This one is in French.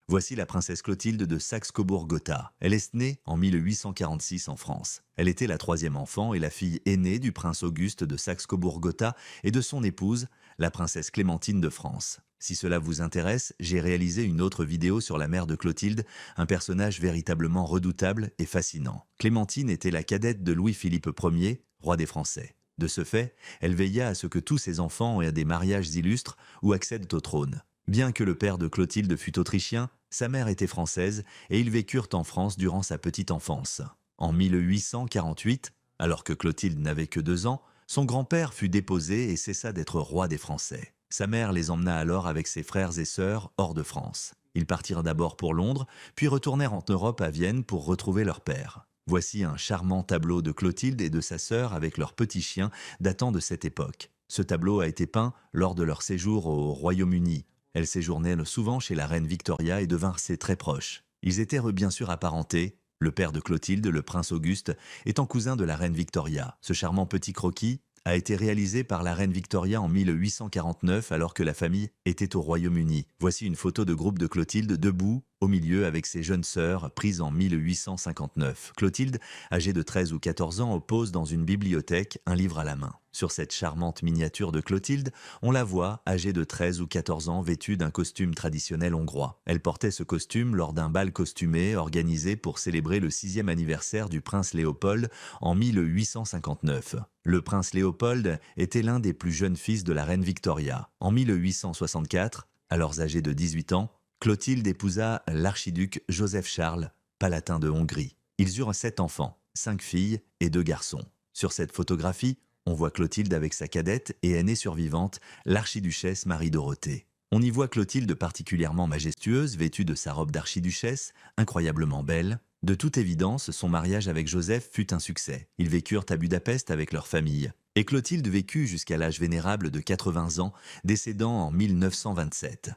Voici la princesse Clotilde de Saxe-Cobourg-Gotha. Elle est née en 1846 en France. Elle était la troisième enfant et la fille aînée du prince Auguste de Saxe-Cobourg-Gotha et de son épouse, la princesse Clémentine de France. Si cela vous intéresse, j'ai réalisé une autre vidéo sur la mère de Clotilde, un personnage véritablement redoutable et fascinant. Clémentine était la cadette de Louis-Philippe Ier, roi des Français. De ce fait, elle veilla à ce que tous ses enfants aient des mariages illustres ou accèdent au trône. Bien que le père de Clotilde fût autrichien, sa mère était française et ils vécurent en France durant sa petite enfance. En 1848, alors que Clotilde n'avait que 2 ans, son grand-père fut déposé et cessa d'être roi des Français. Sa mère les emmena alors avec ses frères et sœurs hors de France. Ils partirent d'abord pour Londres, puis retournèrent en Europe à Vienne pour retrouver leur père. Voici un charmant tableau de Clotilde et de sa sœur avec leur petit chien datant de cette époque. Ce tableau a été peint lors de leur séjour au Royaume-Uni. Elles séjournaient souvent chez la reine Victoria et devinrent ses très proches. Ils étaient bien sûr apparentés. Le père de Clotilde, le prince Auguste, étant cousin de la reine Victoria. Ce charmant petit croquis a été réalisé par la reine Victoria en 1849 alors que la famille était au Royaume-Uni. Voici une photo de groupe de Clotilde debout au milieu avec ses jeunes sœurs prise en 1859. Clotilde, âgée de 13 ou 14 ans, pose dans une bibliothèque, un livre à la main. Sur cette charmante miniature de Clotilde, on la voit, âgée de 13 ou 14 ans, vêtue d'un costume traditionnel hongrois. Elle portait ce costume lors d'un bal costumé organisé pour célébrer le 6e anniversaire du prince Léopold en 1859. Le prince Léopold était l'un des plus jeunes fils de la reine Victoria. En 1864, alors âgée de 18 ans, Clotilde épousa l'archiduc Joseph-Charles, palatin de Hongrie. Ils eurent 7 enfants, 5 filles et 2 garçons. Sur cette photographie, on voit Clotilde avec sa cadette et aînée survivante, l'archiduchesse Marie-Dorothée. On y voit Clotilde particulièrement majestueuse, vêtue de sa robe d'archiduchesse, incroyablement belle. De toute évidence, son mariage avec Joseph fut un succès. Ils vécurent à Budapest avec leur famille. Et Clotilde vécut jusqu'à l'âge vénérable de 80 ans, décédant en 1927.